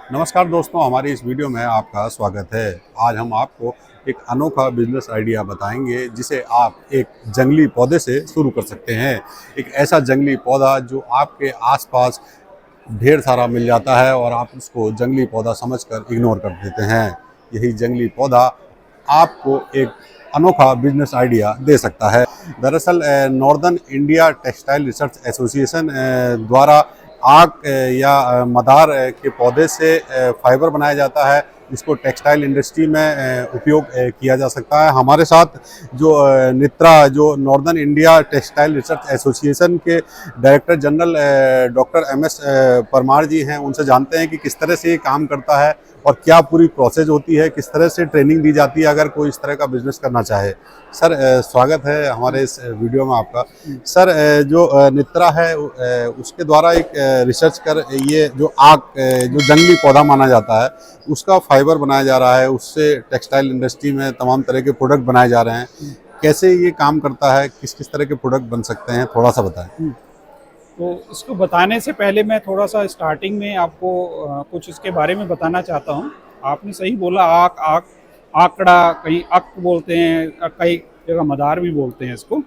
नमस्कार दोस्तों, हमारी इस वीडियो में आपका स्वागत है। आज हम आपको एक अनोखा बिजनेस आइडिया बताएंगे जिसे आप एक जंगली पौधे से शुरू कर सकते हैं। एक ऐसा जंगली पौधा जो आपके आसपास ढेर सारा मिल जाता है और आप उसको जंगली पौधा समझकर इग्नोर कर देते हैं। यही जंगली पौधा आपको एक अनोखा बिजनेस आइडिया दे सकता है। दरअसल northern India textile research association द्वारा आक या मदार के पौधे से फाइबर बनाया जाता है, जिसको टेक्सटाइल इंडस्ट्री में उपयोग किया जा सकता है। हमारे साथ जो नित्रा, जो Northern India textile research association के director general doctor M S. Parmar ji हैं, उनसे जानते हैं कि किस तरह से ये काम करता है और क्या पूरी प्रोसेस होती है, किस तरह से ट्रेनिंग दी जाती है अगर कोई इस तरह का बिजनेस करना चाहे। सर, स्वागत है हमारे इस वीडियो में आपका। सर, जो नित्रा है उसके द्वारा एक रिसर्च कर ये जो आक जो जंगली पौधा माना जाता है उसका फाइबर बनाया जा रहा है, उससे टेक्सटाइल इंडस्ट्री में तमाम तरह के प्रोडक्ट बनाए जा रहे हैं। कैसे ये काम करता है, किस किस तरह के प्रोडक्ट बन सकते हैं, थोड़ा सा बताएं। तो इसको बताने से पहले मैं थोड़ा सा स्टार्टिंग में आपको कुछ इसके बारे में बताना चाहता हूँ। आपने सही बोला, आक आक आकड़ा, कहीं अक बोलते हैं, कई जगह मदार भी बोलते हैं इसको।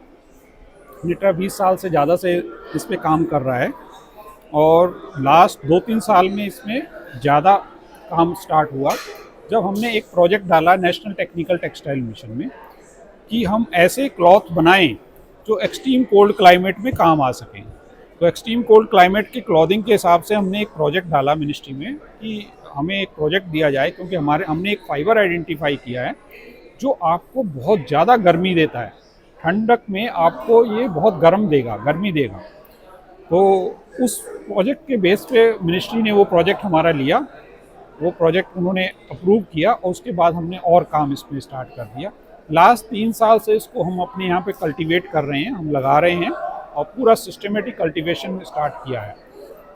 निट्रा 20 साल से ज़्यादा से इस पे काम कर रहा है और लास्ट 2-3 साल में इसमें ज़्यादा काम स्टार्ट हुआ जब हमने एक प्रोजेक्ट डाला नेशनल टेक्निकल टेक्सटाइल मिशन में कि हम ऐसे क्लॉथ बनाएं जो एक्सट्रीम कोल्ड क्लाइमेट में काम आ सकें। तो एक्सट्रीम कोल्ड क्लाइमेट की क्लॉथिंग के हिसाब से हमने एक प्रोजेक्ट डाला मिनिस्ट्री में कि हमें एक प्रोजेक्ट दिया जाए, क्योंकि हमने एक फाइबर आइडेंटिफाई किया है जो आपको बहुत ज़्यादा गर्मी देता है। ठंडक में आपको ये बहुत गर्मी देगा। तो उस प्रोजेक्ट के बेस पे मिनिस्ट्री ने वो प्रोजेक्ट हमारा लिया, वो प्रोजेक्ट उन्होंने अप्रूव किया और उसके बाद हमने और काम इसमें स्टार्ट कर दिया। लास्ट 3 साल से इसको हम अपने यहाँ पे कल्टीवेट कर रहे हैं, हम लगा रहे हैं और पूरा सिस्टमेटिक कल्टीवेशन स्टार्ट किया है।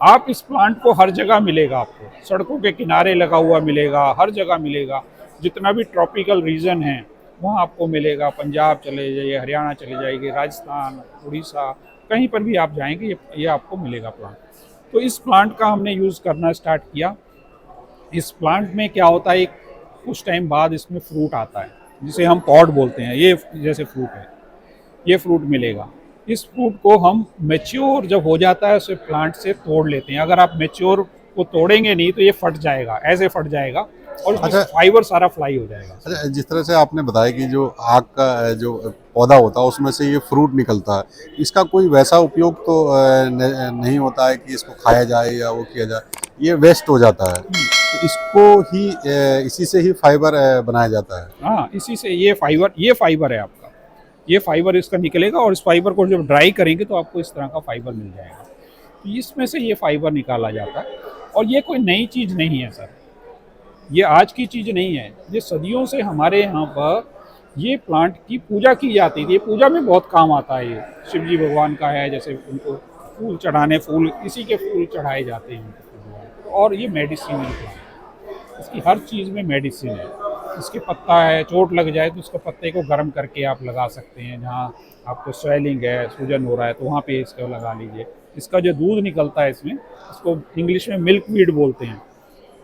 आप इस प्लांट को हर जगह मिलेगा, आपको सड़कों के किनारे लगा हुआ मिलेगा, हर जगह मिलेगा। जितना भी ट्रॉपिकल रीजन है वहाँ आपको मिलेगा। पंजाब चले जाइए, हरियाणा चले जाइए, राजस्थान, उड़ीसा, कहीं पर भी आप जाएंगे ये आपको मिलेगा प्लांट। तो इस प्लांट का हमने यूज़ करना स्टार्ट किया। इस प्लांट में क्या होता है, एक कुछ टाइम बाद इसमें फ्रूट आता है जिसे हम पॉड बोलते हैं। ये जैसे फ्रूट है, ये फ्रूट मिलेगा। इस फ्रूट को हम मैच्योर जब हो जाता है उसे प्लांट से तोड़ लेते हैं। अगर आप मैच्योर को तोड़ेंगे नहीं तो ये फट जाएगा, ऐसे फट जाएगा और उसमें अच्छा, फाइबर सारा फ्लाई हो जाएगा। अच्छा, जिस तरह से आपने बताया कि जो आक का जो पौधा होता है उसमें से ये फ्रूट निकलता है, इसका कोई वैसा उपयोग तो नहीं होता है कि इसको खाया जाए या वो किया जाए, ये वेस्ट हो जाता है। तो इसको ही इसी से ही फाइबर बनाया जाता है। हाँ, इसी से ये फाइबर है आपका। ये फाइबर इसका निकलेगा और इस फाइबर को जब ड्राई करेंगे तो आपको इस तरह का फाइबर मिल जाएगा। तो इसमें से ये फाइबर निकाला जाता है और ये कोई नई चीज़ नहीं है सर, ये आज की चीज़ नहीं है। ये सदियों से हमारे यहाँ पर ये प्लांट की पूजा की जाती थी। ये पूजा में बहुत काम आता है। ये शिव जी भगवान का है, जैसे उनको फूल चढ़ाने, फूल इसी के फूल चढ़ाए जाते हैं उनको भगवान को। और ये मेडिसिनल प्लांट, इसकी हर चीज़ में मेडिसिन है। इसके पत्ता है, चोट लग जाए तो उसके पत्ते को गर्म करके आप लगा सकते हैं। जहाँ आपको स्वेलिंग है, सूजन हो रहा है तो वहाँ पे इसको लगा लीजिए। इसका जो दूध निकलता है इसमें, इसको इंग्लिश में मिल्क वीड बोलते हैं।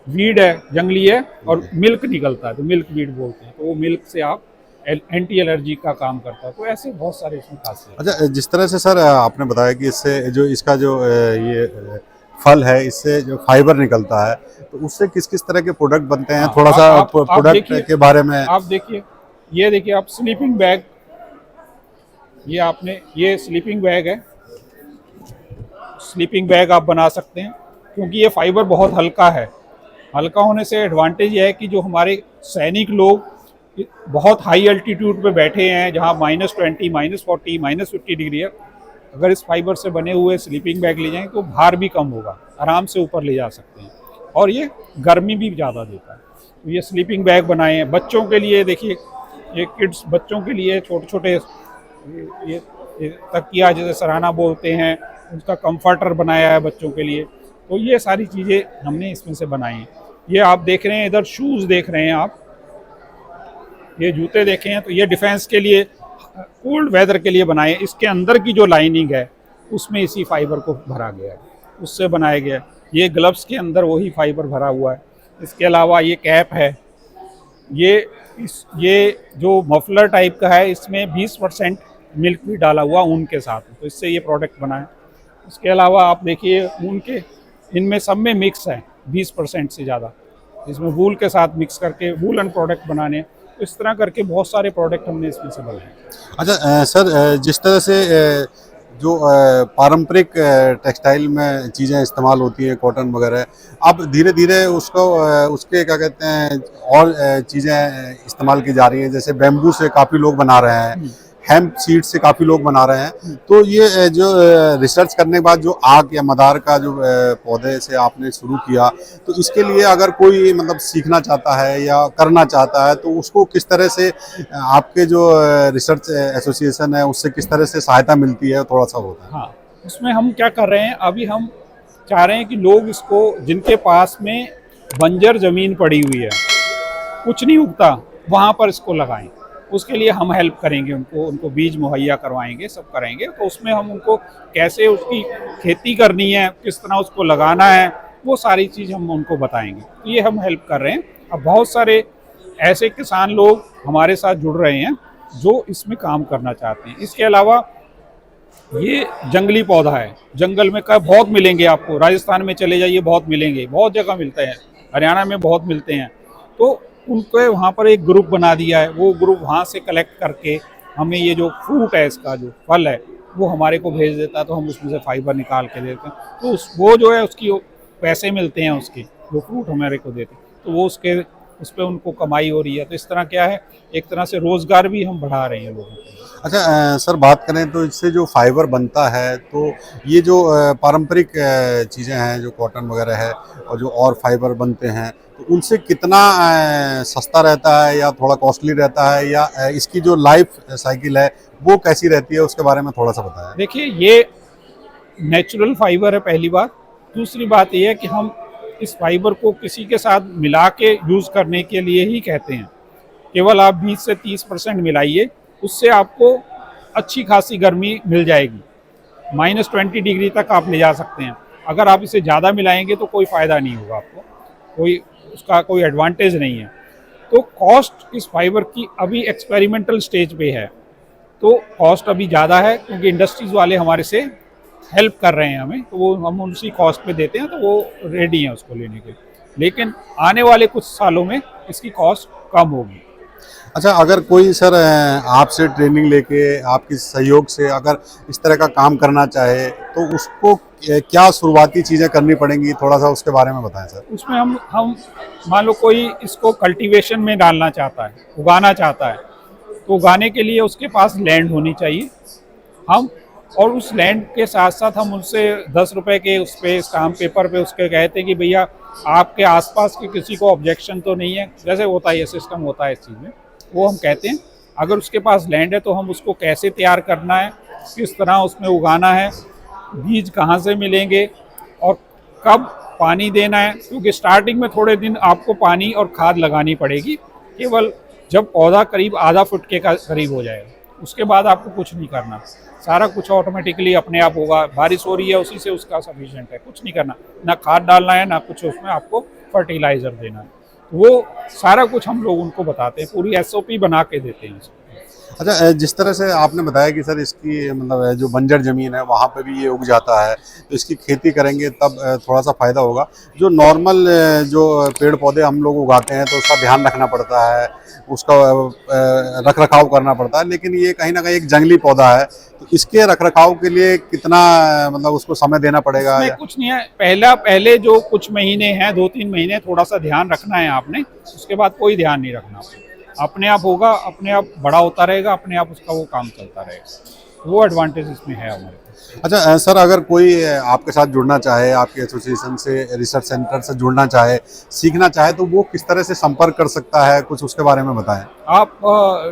वीड है, जंगली है, और मिल्क निकलता है तो मिल्क वीड बोलते हैं। तो वो मिल्क से आप एंटी एलर्जी का काम करता है। तो ऐसे बहुत सारे इसमें खासियत। अच्छा, जिस तरह से सर आपने बताया कि इससे जो इसका जो ये फल है, इससे जो फाइबर निकलता है, तो उससे किस किस तरह के प्रोडक्ट बनते हैं, हाँ, थोड़ा सा आप प्रोडक्ट देखिए, के बारे में। आप देखिए, ये देखिए आप स्लीपिंग बैग, ये स्लीपिंग बैग है। स्लीपिंग बैग आप बना सकते हैं क्योंकि ये फाइबर बहुत हल्का है। हल्का होने से एडवांटेज ये है कि जो हमारे सैनिक लोग बहुत हाई अल्टीट्यूड पे बैठे हैं, जहाँ -20, -40, -50 डिग्री है, अगर इस फाइबर से बने हुए स्लीपिंग बैग ले जाएं तो भार भी कम होगा, आराम से ऊपर ले जा सकते हैं और ये गर्मी भी ज़्यादा देता है। तो ये स्लीपिंग बैग बनाए हैं बच्चों के लिए। देखिए, ये किड्स बच्चों के लिए छोटे छोटे ये तकिया, जैसे सराहना बोलते हैं, उसका कंफर्टर बनाया है बच्चों के लिए। तो ये सारी चीज़ें हमने इसमें से बनाई हैं। ये आप देख रहे हैं, इधर शूज़ देख रहे हैं आप, ये जूते देखे हैं, तो ये डिफेंस के लिए, कोल्ड वेदर के लिए बनाए। इसके अंदर की जो लाइनिंग है उसमें इसी फाइबर को भरा गया है, उससे बनाया गया है। ये ग्लव्स के अंदर वही फाइबर भरा हुआ है। इसके अलावा ये कैप है, ये जो मफलर टाइप का है, इसमें 20% मिल्क भी डाला हुआ ऊन के साथ, तो इससे ये प्रोडक्ट बना है। इसके अलावा आप देखिए ऊन के इनमें सब में मिक्स है 20% से ज़्यादा, इसमें वूल के साथ मिक्स करके वूलन प्रोडक्ट बनाने हैं। तो इस तरह करके बहुत सारे प्रोडक्ट हमने इसमें से बनाए। अच्छा सर, जिस तरह से जो पारंपरिक टेक्सटाइल में चीज़ें इस्तेमाल होती हैं, कॉटन वगैरह, अब धीरे धीरे उसको उसके क्या कहते हैं और चीज़ें इस्तेमाल की जा रही हैं, जैसे बैम्बू से काफ़ी लोग बना रहे हैं, हेम्प सीड से काफ़ी लोग बना रहे हैं। तो ये जो रिसर्च करने के बाद जो आक या मदार का जो पौधे से आपने शुरू किया, तो इसके लिए अगर कोई मतलब सीखना चाहता है या करना चाहता है तो उसको किस तरह से आपके जो रिसर्च एसोसिएशन है उससे किस तरह से सहायता मिलती है, थोड़ा सा होता है? हाँ, उसमें हम क्या कर रहे हैं, अभी हम चाह रहे हैं कि लोग इसको, जिनके पास में बंजर ज़मीन पड़ी हुई है, कुछ नहीं उगता, वहाँ पर इसको लगाएं। उसके लिए हम हेल्प करेंगे, उनको बीज मुहैया करवाएंगे, सब करेंगे। तो उसमें हम उनको कैसे उसकी खेती करनी है, किस तरह उसको लगाना है, वो सारी चीज़ हम उनको बताएंगे। तो ये हम हेल्प कर रहे हैं। अब बहुत सारे ऐसे किसान लोग हमारे साथ जुड़ रहे हैं जो इसमें काम करना चाहते हैं। इसके अलावा ये जंगली पौधा है, जंगल में का बहुत मिलेंगे आपको, राजस्थान में चले जाइए बहुत मिलेंगे, बहुत जगह मिलते हैं, हरियाणा में बहुत मिलते हैं। तो उनको वहाँ पर एक ग्रुप बना दिया है, वो ग्रुप वहाँ से कलेक्ट करके हमें ये जो फ्रूट है, इसका जो फल है, वो हमारे को भेज देता है, तो हम उसमें से फाइबर निकाल के देते हैं। तो वो जो है उसकी पैसे मिलते हैं, उसके जो फ्रूट हमारे को देते हैं, तो वो उस पर उनको कमाई हो रही है। तो इस तरह क्या है, एक तरह से रोज़गार भी हम बढ़ा रहे हैं लोगों को। अच्छा सर, बात करें तो इससे जो फाइबर बनता है, तो ये जो पारंपरिक चीज़ें हैं, जो कॉटन वगैरह है और जो और फाइबर बनते हैं, तो उनसे कितना सस्ता रहता है या थोड़ा कॉस्टली रहता है, या इसकी जो लाइफ साइकिल है वो कैसी रहती है, उसके बारे में थोड़ा सा बताएं। देखिए, ये नेचुरल फाइबर है, पहली बात। दूसरी बात ये है कि हम इस फाइबर को किसी के साथ मिला के यूज़ करने के लिए ही कहते हैं। केवल आप 20 से 30% मिलाइए, उससे आपको अच्छी खासी गर्मी मिल जाएगी। -20 डिग्री तक आप ले जा सकते हैं। अगर आप इसे ज़्यादा मिलाएंगे तो कोई फ़ायदा नहीं होगा आपको, उसका कोई एडवांटेज नहीं है। तो कॉस्ट इस फाइबर की अभी एक्सपेरिमेंटल स्टेज पे है, तो कॉस्ट अभी ज़्यादा है, क्योंकि इंडस्ट्रीज़ वाले हमारे से हेल्प कर रहे हैं हमें, तो वो हम उसी कॉस्ट पे देते हैं, तो वो रेडी हैं उसको लेने के। लेकिन आने वाले कुछ सालों में इसकी कॉस्ट कम होगी। अच्छा, अगर कोई सर आपसे ट्रेनिंग लेके, आपके सहयोग से अगर इस तरह का काम करना चाहे, तो उसको क्या शुरुआती चीज़ें करनी पड़ेंगी, थोड़ा सा उसके बारे में बताएं सर। उसमें हम मान लो कोई इसको कल्टीवेशन में डालना चाहता है, उगाना चाहता है, तो उगाने के लिए उसके पास लैंड होनी चाहिए। हम और उस लैंड के साथ साथ हम उनसे 10 रुपए के उस पे स्टाम्प पेपर पे उसके कहते हैं कि भैया आपके आसपास के किसी को ऑब्जेक्शन तो नहीं है, जैसे होता है ये सिस्टम होता है इस चीज़ में, वो हम कहते हैं। अगर उसके पास लैंड है तो हम उसको कैसे तैयार करना है, किस तरह उसमें उगाना है, बीज कहाँ से मिलेंगे और कब पानी देना है, क्योंकि स्टार्टिंग में थोड़े दिन आपको पानी और खाद लगानी पड़ेगी, केवल जब पौधा करीब आधा फुट के करीब हो जाएगा, उसके बाद आपको कुछ नहीं करना, सारा कुछ ऑटोमेटिकली अपने आप होगा। बारिश हो रही है उसी से उसका सफिशिएंट है, कुछ नहीं करना, ना खाद डालना है, ना कुछ उसमें आपको फर्टिलाइज़र देना है। तो वो सारा कुछ हम लोग उनको बताते हैं, पूरी SOP बना के देते हैं उसको। अच्छा, जिस तरह से आपने बताया कि सर इसकी मतलब जो बंजर ज़मीन है वहाँ पे भी ये उग जाता है, तो इसकी खेती करेंगे तब थोड़ा सा फ़ायदा होगा। जो नॉर्मल जो पेड़ पौधे हम लोग उगाते हैं तो उसका ध्यान रखना पड़ता है, उसका रख रखाव करना पड़ता है, लेकिन ये कहीं ना कहीं एक जंगली पौधा है, तो इसके रख रखाव के लिए कितना मतलब उसको समय देना पड़ेगा? इसमें कुछ नहीं है, पहले जो कुछ महीने हैं, 2-3 महीने थोड़ा सा ध्यान रखना है आपने, उसके बाद कोई ध्यान नहीं रखना, अपने आप होगा, अपने आप बड़ा होता रहेगा, अपने आप उसका वो काम चलता रहेगा। वो एडवांटेज इसमें है हमारे को। अच्छा सर, अगर कोई आपके साथ जुड़ना चाहे, आपके एसोसिएशन से, रिसर्च सेंटर से जुड़ना चाहे, सीखना चाहे, तो वो किस तरह से संपर्क कर सकता है, कुछ उसके बारे में बताएं। आप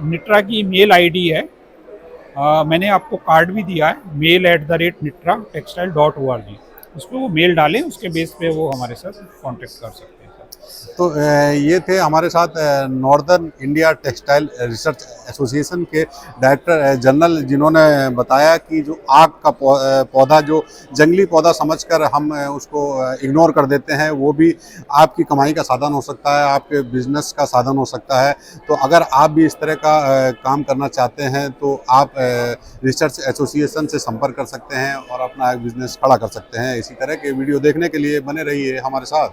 निट्रा की मेल ID है, मैंने आपको कार्ड भी दिया है, mail@nitratextile.org, उस पर वो मेल डालें, उसके बेस पे वो हमारे साथ कांटेक्ट कर सकते हैं। तो ये थे हमारे साथ northern India textile research association के डायरेक्टर जनरल, जिन्होंने बताया कि जो आक का पौधा, जो जंगली पौधा समझकर हम उसको इग्नोर कर देते हैं, वो भी आपकी कमाई का साधन हो सकता है, आपके बिजनेस का साधन हो सकता है। तो अगर आप भी इस तरह का काम करना चाहते हैं तो आप रिसर्च एसोसिएशन से संपर्क कर सकते हैं और अपना एक बिजनेस खड़ा कर सकते हैं। इसी तरह के वीडियो देखने के लिए बने रहिए हमारे साथ।